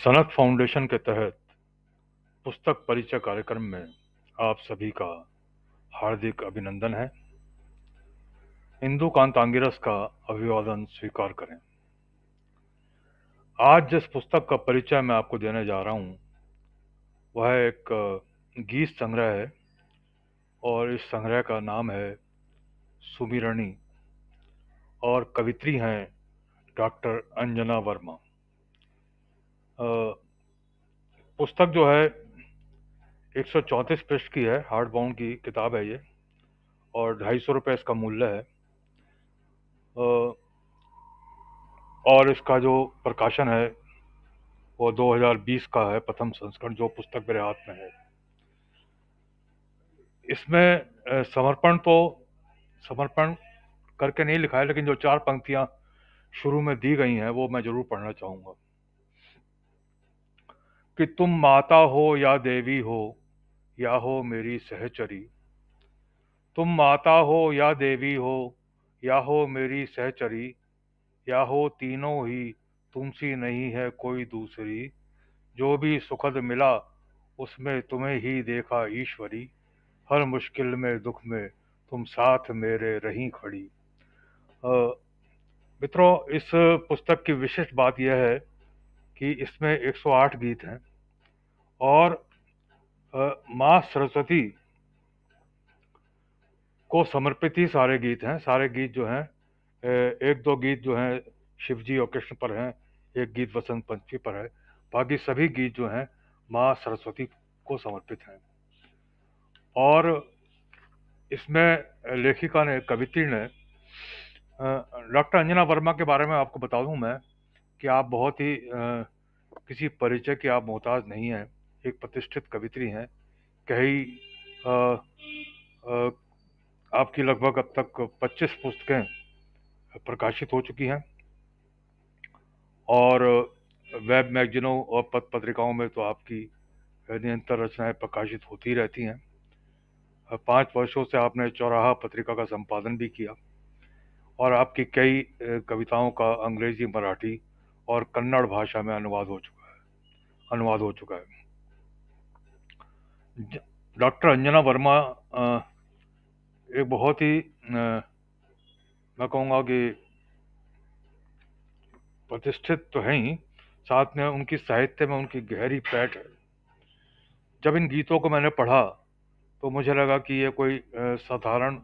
Sanat foundation के तहत पुस्तक परिचय कार्यक्रम में आप सभी का हार्दिक अभिनंदन है। इंदु कांतांगिरस का अभिवादन स्वीकार करें। आज जिस पुस्तक का परिचय मैं आपको देने जा रहा हूं वह एक गीत संग्रह है और इस संग्रह का नाम है सुमिरनी और कवित्री हैं डॉक्टर अंजना वर्मा। पुस्तक जो है 134 पृष्ठ की है, हार्ड बाउंड की किताब है ये और 250 रुपये इसका मूल्य है। और इसका जो प्रकाशन है वो 2020 का है, प्रथम संस्करण जो पुस्तक मेरे हाथ में है। इसमें समर्पण करके नहीं लिखा है, लेकिन जो 4 पंक्तियां शुरू में दी गई हैं वो मैं जरूर पढ़ना चाहूंगा कि तुम माता हो या देवी हो या हो मेरी सहचरी, तुम माता हो या देवी हो या हो मेरी सहचरी, या हो तीनों ही तुमसी नहीं है कोई दूसरी, जो भी सुखद मिला उसमें तुम्हें ही देखा ईश्वरी, हर मुश्किल में दुख में तुम साथ मेरे रही खड़ी। मित्रों, इस पुस्तक की विशिष्ट बात यह है कि इसमें 108 गीत हैं और माँ सरस्वती को समर्पित ही सारे गीत हैं। सारे गीत जो हैं, एक दो गीत जो हैं शिव जी और कृष्ण पर हैं, एक गीत वसंत पंचमी पर है, बाकी सभी गीत जो हैं माँ सरस्वती को समर्पित हैं। और इसमें लेखिका ने, कवित्री ने, डॉक्टर अंजना वर्मा के बारे में आपको बता दूं मैं कि आप बहुत ही किसी परिचय के आप मोहताज नहीं हैं। एक प्रतिष्ठित कवित्री हैं। कई आपकी लगभग अब तक 25 पुस्तकें प्रकाशित हो चुकी हैं और वेब मैगजीनों और पत्र पत्रिकाओं में तो आपकी निरंतर रचनाएं प्रकाशित होती रहती हैं। 5 वर्षों से आपने चौराहा पत्रिका का संपादन भी किया और आपकी कई कविताओं का अंग्रेजी, मराठी और कन्नड़ भाषा में अनुवाद हो चुका है। डॉक्टर अंजना वर्मा एक बहुत ही मैं कहूँगा कि प्रतिष्ठित तो है ही, साथ में उनकी साहित्य में उनकी गहरी पैठ है। जब इन गीतों को मैंने पढ़ा तो मुझे लगा कि ये कोई साधारण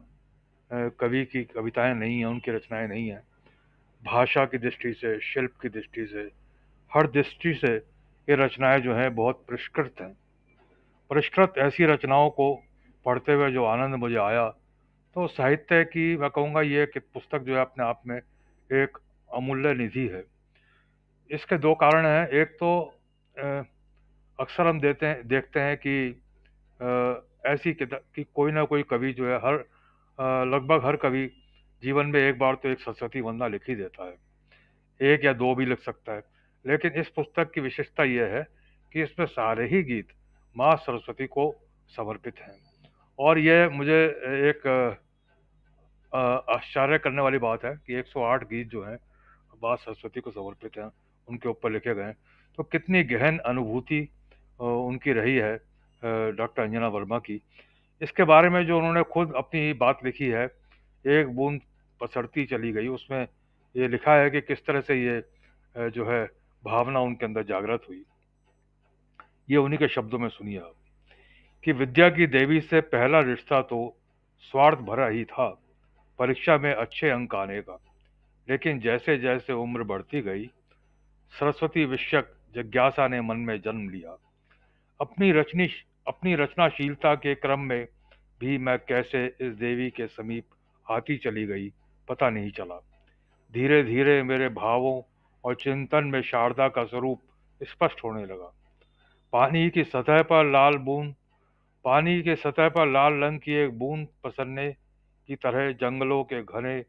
कवि की कविताएं नहीं हैं, उनकी रचनाएं नहीं हैं। भाषा की दृष्टि से, शिल्प की दृष्टि से, हर दृष्टि से ये रचनाएं जो हैं बहुत परिष्कृत हैं। परिष्कृत ऐसी रचनाओं को पढ़ते हुए जो आनंद मुझे आया, तो साहित्य की मैं कहूँगा ये कि पुस्तक जो है अपने आप में एक अमूल्य निधि है। इसके 2 कारण हैं। एक तो अक्सर हम देखते हैं कि ऐसी किताब कि कोई ना कोई कवि जो है लगभग हर कवि जीवन में एक बार तो एक सरस्वती वंदना लिख ही देता है, 1 या 2 भी लिख सकता है। लेकिन इस पुस्तक की विशेषता यह है कि इसमें सारे ही गीत माँ सरस्वती को समर्पित हैं और यह मुझे एक आश्चर्य करने वाली बात है कि 108 गीत जो हैं माँ सरस्वती को समर्पित हैं, उनके ऊपर लिखे गए हैं। तो कितनी गहन अनुभूति उनकी रही है डॉक्टर अंजना वर्मा की। इसके बारे में जो उन्होंने खुद अपनी बात लिखी है, एक बूंद पसरती चली गई, उसमें ये लिखा है कि किस तरह से ये जो है भावना उनके अंदर जागृत हुई। ये उन्हीं के शब्दों में सुनिए आप कि विद्या की देवी से पहला रिश्ता तो स्वार्थ भरा ही था, परीक्षा में अच्छे अंक आने का। लेकिन जैसे जैसे उम्र बढ़ती गई, सरस्वती विषयक जिज्ञासा ने मन में जन्म लिया। अपनी रचनाशीलता के क्रम में भी मैं कैसे इस देवी के समीप आती चली गई, पता नहीं चला। धीरे धीरे मेरे भावों और चिंतन में शारदा का स्वरूप स्पष्ट होने लगा। पानी की सतह पर लाल रंग की एक बूंद पसरने की तरह, जंगलों के घने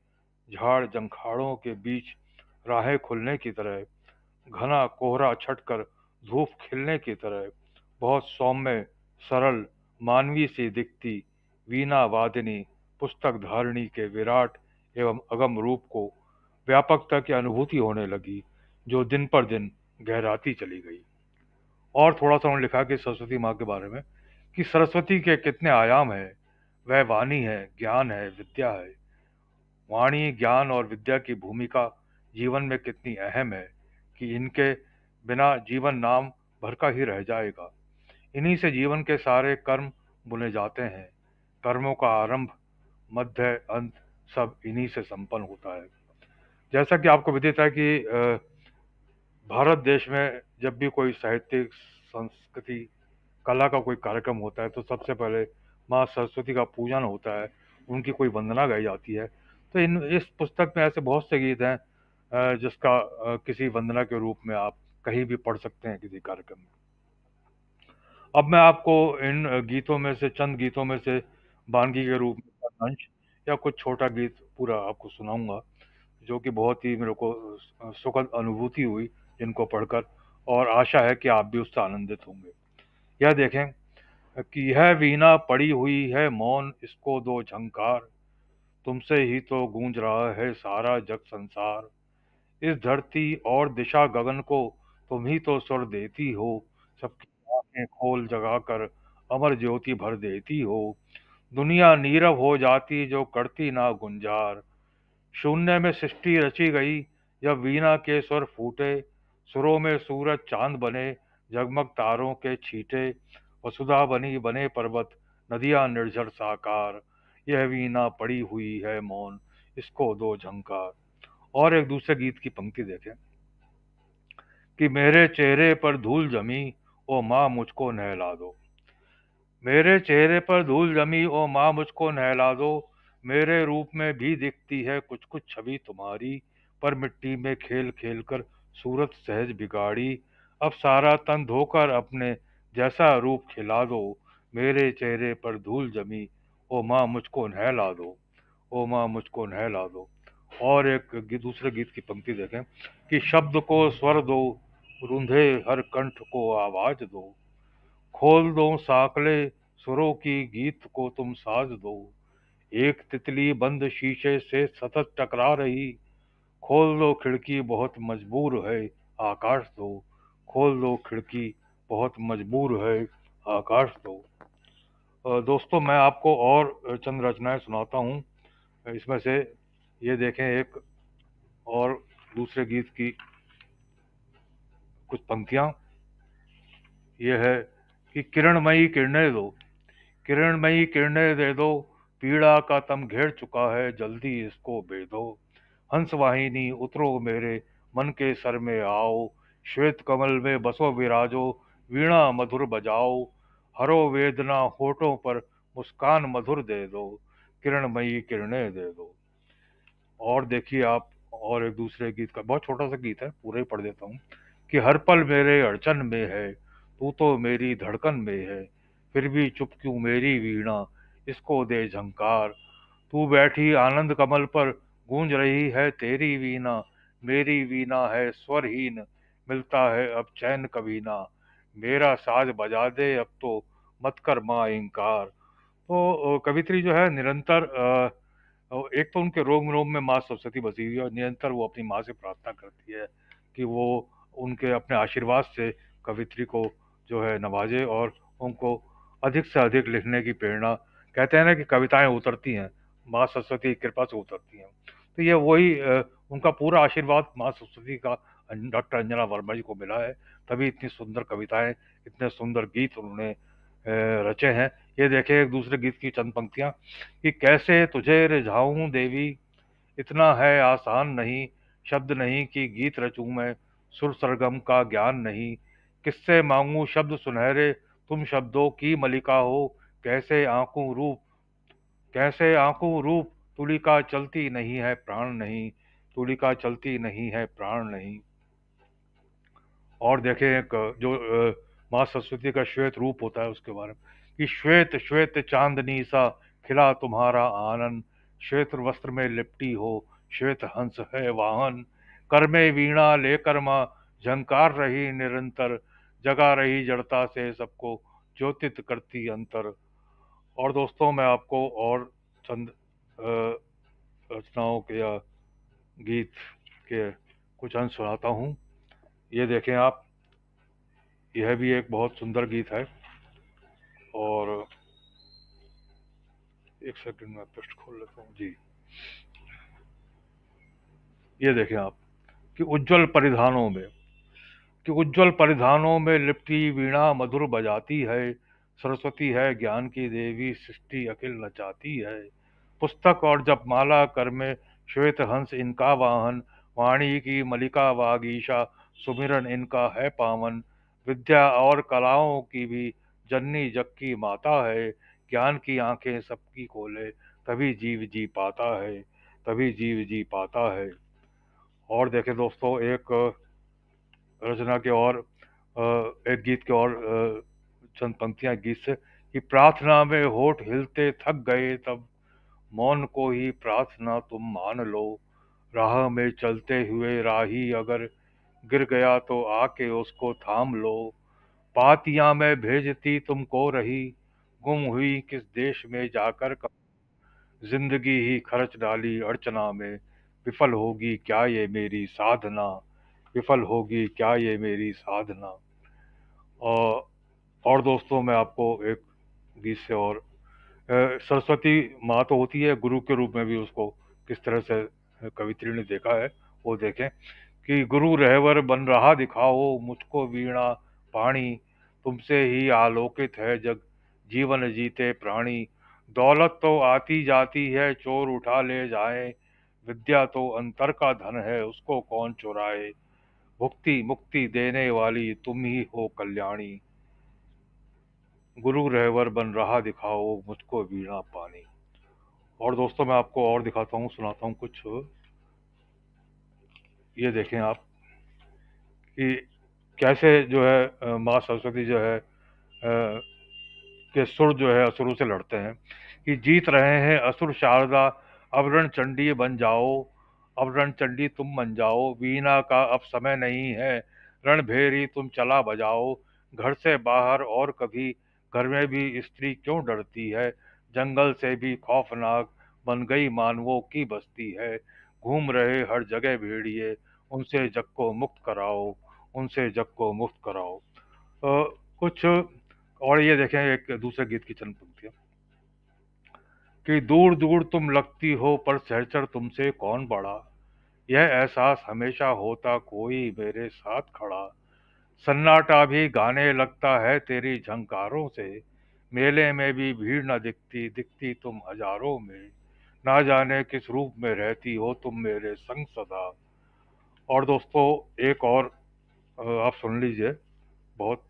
झाड़ जंखाड़ों के बीच राहें खुलने की तरह, घना कोहरा छटकर धूप खिलने की तरह, बहुत सौम्य, सरल, मानवी सी दिखती वीणा वादिनी पुस्तक धारिणी के विराट एवं अगम रूप को व्यापकता की अनुभूति होने लगी, जो दिन पर दिन गहराती चली गई। और थोड़ा-सा उन्होंने लिखा कि सरस्वती माँ के बारे में कि सरस्वती के कितने आयाम हैं, वह वाणी है, ज्ञान है, विद्या है। वाणी, ज्ञान और विद्या की भूमिका जीवन में कितनी अहम है कि इनके बिना जीवन नाम भर का ही रह जाएगा। इन्हीं से जीवन के सारे कर्म बुने जाते हैं। कर्मों का आरंभ, मध्य, अंत सब इन्हीं से संपन्न होता है। जैसा कि आपको विदित है कि भारत देश में जब भी कोई साहित्यिक, संस्कृति, कला का कोई कार्यक्रम होता है तो सबसे पहले माँ सरस्वती का पूजन होता है, उनकी कोई वंदना गाई जाती है। तो इन इस पुस्तक में ऐसे बहुत से गीत हैं जिसका किसी वंदना के रूप में आप कहीं भी पढ़ सकते हैं किसी कार्यक्रम में। अब मैं आपको इन गीतों में से, चंद गीतों में से वानगी के रूप में अंश या कुछ छोटा गीत पूरा आपको सुनाऊंगा, जो कि बहुत ही मेरे को सुखद अनुभूति हुई जिनको पढ़कर, और आशा है कि आप भी उससे आनंदित होंगे। यह देखें कि यह वीणा पड़ी हुई है मौन, इसको दो झंकार, तुमसे ही तो गूंज रहा है सारा जग संसार। इस धरती और दिशा गगन को तुम ही तो स्वर देती हो, सबकी आंखें खोल जगा कर अमर ज्योति भर देती हो। दुनिया नीरव हो जाती जो करती ना गुंजार, शून्य में सृष्टि रची गई जब वीणा के स्वर फूटे। सुरों में सूरज चांद बने, जगमग तारों के छींटे, वसुधा बनी बने पर्वत, नदियां निर्झर साकार। यह वीणा पड़ी हुई है मौन, इसको दो झंकार। और एक दूसरे गीत की पंक्ति देखें कि मेरे चेहरे पर धूल जमी, ओ माँ मुझको नहला दो। मेरे चेहरे पर धूल जमी, ओ माँ मुझको नहला दो। मेरे रूप में भी दिखती है कुछ कुछ छवि तुम्हारी, पर मिट्टी में खेल खेल कर सूरत सहज बिगाड़ी। अब सारा तन धोकर अपने जैसा रूप खिला दो। मेरे चेहरे पर धूल जमी, ओ माँ मुझको नहला दो, ओ माँ मुझको नहला दो। और एक दूसरे गीत की पंक्ति देखें कि शब्द को स्वर दो, रूंधे हर कंठ को आवाज दो। खोल दो साकले सुरों की, गीत को तुम साज दो। एक तितली बंद शीशे से सतत टकरा रही, खोल दो खिड़की बहुत मजबूर है, आकाश दो। खोल दो खिड़की बहुत मजबूर है, आकाश दो। दोस्तों, मैं आपको और चंद रचनाएं सुनाता हूँ। इसमें से ये देखें एक और दूसरे गीत की कुछ पंक्तियां। ये है कि किरणमयी किरणें दो, किरणमयी किरणें दे दो, पीड़ा का तम घेर चुका है, जल्दी इसको बेदो। हंस वाहिनी उतरो मेरे मन के सर में आओ, श्वेत कमल में बसो विराजो, वीणा मधुर बजाओ। हरो वेदना होठों पर, मुस्कान मधुर दे दो, किरणमयी किरणें दे दो। और देखिए आप, और एक दूसरे गीत का बहुत छोटा सा गीत है, पूरा ही पढ़ देता हूँ कि हर पल मेरे अड़चन में है, तू तो मेरी धड़कन में है, फिर भी चुप क्यों मेरी वीणा, इसको दे झंकार। तू बैठी आनंद कमल पर, गूंज रही है तेरी वीणा, मेरी वीणा है स्वरहीन, मिलता है अब चैन कभी ना। मेरा साज बजा दे अब तो, मत कर माँ इनकार। तो कवित्री जो है निरंतर और एक तो उनके रोम रोम में माँ सरस्वती बसी हुई है, और निरंतर वो अपनी माँ से प्रार्थना करती है कि वो उनके अपने आशीर्वाद से कवित्री को जो है नवाजे, और उनको अधिक से अधिक लिखने की प्रेरणा। कहते हैं ना कि कविताएं उतरती हैं, माँ सरस्वती की कृपा से उतरती हैं। तो ये वही उनका पूरा आशीर्वाद माँ सरस्वती का डॉक्टर अंजना वर्मा जी को मिला है, तभी इतनी सुंदर कविताएं, इतने सुंदर गीत उन्होंने रचे हैं। ये देखें एक दूसरे गीत की चंद पंक्तियां कि कैसे तुझे रिझाऊं देवी, इतना है आसान नहीं, शब्द नहीं कि गीत रचूं मैं, सुर सरगम का ज्ञान नहीं, किससे मांगू शब्द सुनहरे, तुम शब्दों की मलिका हो। कैसे आंखों रूप, कैसे आंखों रूप, तुलिका चलती नहीं है प्राण नहीं, तुलिका चलती नहीं है प्राण नहीं। और देखें एक जो माँ सरस्वती का श्वेत रूप होता है उसके बारे में कि श्वेत श्वेत चांदनी सा खिला तुम्हारा आनन, श्वेत वस्त्र में लिपटी हो, श्वेत हंस है वाहन। कर में वीणा लेकर माँ झंकार रही निरंतर, जगा रही जड़ता से सबको ज्योतित करती अंतर। और दोस्तों, मैं आपको और चंद रचनाओं के या गीत के कुछ अंश सुनाता हूँ। ये देखें आप यह भी एक बहुत सुंदर गीत है। और एक सेकंड में पृष्ठ खोल लेता हूँ जी। ये देखें आप कि उज्जवल परिधानों में लिपटी वीणा मधुर बजाती है। सरस्वती है ज्ञान की देवी, सृष्टि अखिल नचाती है। पुस्तक और जपमाला कर में श्वेत हंस इनका वाहन। वाणी की मलिका वागीशा, सुमिरन इनका है पावन। विद्या और कलाओं की भी जननी जग की माता है। ज्ञान की आंखें सबकी खोले, तभी जीव जी पाता है, तभी जीव जी पाता है। और देखें दोस्तों, एक रचना के और एक गीत के और चंद पंक्तियां गीत से कि प्रार्थना में होठ हिलते थक गए तब, मौन को ही प्रार्थना तुम मान लो। राह में चलते हुए राही अगर गिर गया तो आके उसको थाम लो। पातियां में भेजती तुमको रही, गुम हुई किस देश में जाकर कब। जिंदगी ही खर्च डाली अर्चना में, विफल होगी क्या ये मेरी साधना, विफल होगी क्या ये मेरी साधना। और और दोस्तों, मैं आपको एक गीत से और सरस्वती माँ तो होती है, गुरु के रूप में भी उसको किस तरह से कवित्री ने देखा है वो देखें कि गुरु रहवर बन रहा दिखाओ मुझको वीणा पाणी, तुमसे ही आलोकित है जग जीवन जीते प्राणी। दौलत तो आती जाती है चोर उठा ले जाए, विद्या तो अंतर का धन है उसको कौन चुराए। भुक्ति मुक्ति देने वाली तुम ही हो कल्याणी, गुरु रहवर बन रहा दिखाओ मुझको वीणा पानी। और दोस्तों, मैं आपको और दिखाता हूँ, सुनाता हूँ कुछ। ये देखें आप कि कैसे जो है माँ सरस्वती जो है के सुर जो है असुरों से लड़ते हैं कि जीत रहे हैं असुर शारदा, अब रण चंडी बन जाओ, अब रण चंडी तुम बन जाओ। वीणा का अब समय नहीं है, रणभेरी तुम चला बजाओ। घर से बाहर और कभी घर में भी स्त्री क्यों डरती है, जंगल से भी खौफनाक बन गई मानवों की बस्ती है। घूम रहे हर जगह भेड़िए, उनसे जग को मुक्त कराओ, उनसे जग को मुक्त कराओ। कुछ और ये देखें एक दूसरे गीत की चंद पंक्तियां कि दूर दूर तुम लगती हो पर सहचर तुमसे कौन बड़ा, यह एहसास हमेशा होता कोई मेरे साथ खड़ा। सन्नाटा भी गाने लगता है तेरी झंकारों से, मेले में भी भीड़ न दिखती, दिखती तुम हजारों में। ना जाने किस रूप में रहती हो तुम मेरे संग सदा। और दोस्तों, एक और आप सुन लीजिए, बहुत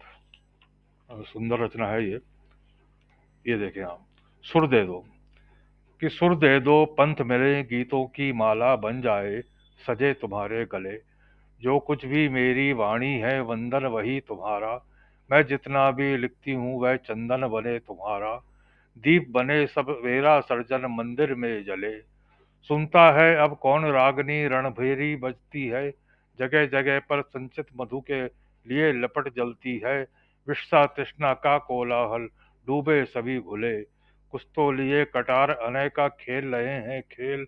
सुंदर रचना है ये देखें आप। सुर दे दो कि सुर दे दो पंथ मेरे गीतों की माला बन जाए, सजे तुम्हारे गले। जो कुछ भी मेरी वाणी है वंदन वही तुम्हारा, मैं जितना भी लिखती हूँ वह चंदन बने तुम्हारा। दीप बने सब वेरा सर्जन मंदिर में जले, सुनता है अब कौन रागनी रणभेरी बजती है। जगह जगह पर संचित मधु के लिए लपट जलती है। विश्सा तृष्णा का कोलाहल, डूबे सभी घुले। कुछ तो लिए कटार अनेका खेल रहे हैं खेल,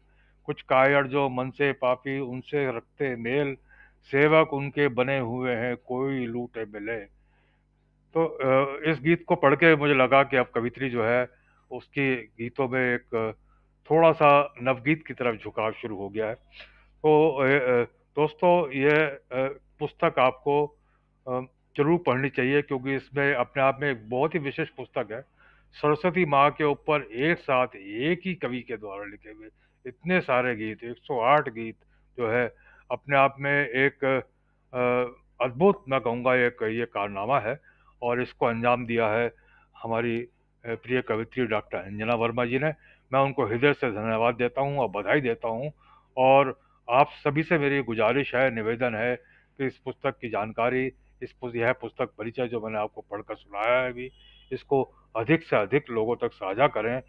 कुछ कायर जो मन से पापी उनसे रखते मेल। सेवक उनके बने हुए हैं कोई लूटे मिले। तो इस गीत को पढ़ के मुझे लगा कि अब कवित्री जो है उसके गीतों में एक थोड़ा सा नवगीत की तरफ झुकाव शुरू हो गया है। तो दोस्तों, ये पुस्तक आपको अ, जरूर पढ़नी चाहिए क्योंकि इसमें अपने आप में एक बहुत ही विशेष पुस्तक है। सरस्वती माँ के ऊपर एक साथ एक ही कवि के द्वारा लिखे हुए इतने सारे गीत, 108 गीत जो है अपने आप में एक अद्भुत, मैं कहूँगा एक ये कारनामा है। और इसको अंजाम दिया है हमारी प्रिय कवित्री डॉक्टर अंजना वर्मा जी ने। मैं उनको हृदय से धन्यवाद देता हूँ और बधाई देता हूँ। और आप सभी से मेरी गुजारिश है, निवेदन है कि इस पुस्तक की जानकारी, यह पुस्तक परिचय जो मैंने आपको पढ़कर सुनाया है अभी, इसको अधिक से अधिक लोगों तक साझा करें,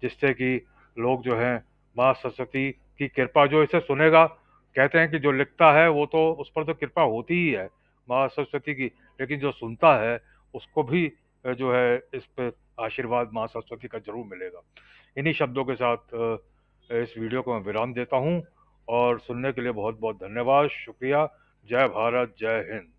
जिससे कि लोग जो हैं माँ सरस्वती की कृपा, जो इसे सुनेगा, कहते हैं कि जो लिखता है वो तो उस पर तो कृपा होती ही है माँ सरस्वती की, लेकिन जो सुनता है उसको भी जो है इस पे आशीर्वाद माँ सरस्वती का जरूर मिलेगा। इन्हीं शब्दों के साथ इस वीडियो को मैं विराम देता हूँ और सुनने के लिए बहुत बहुत धन्यवाद, शुक्रिया। जय भारत, जय हिंद।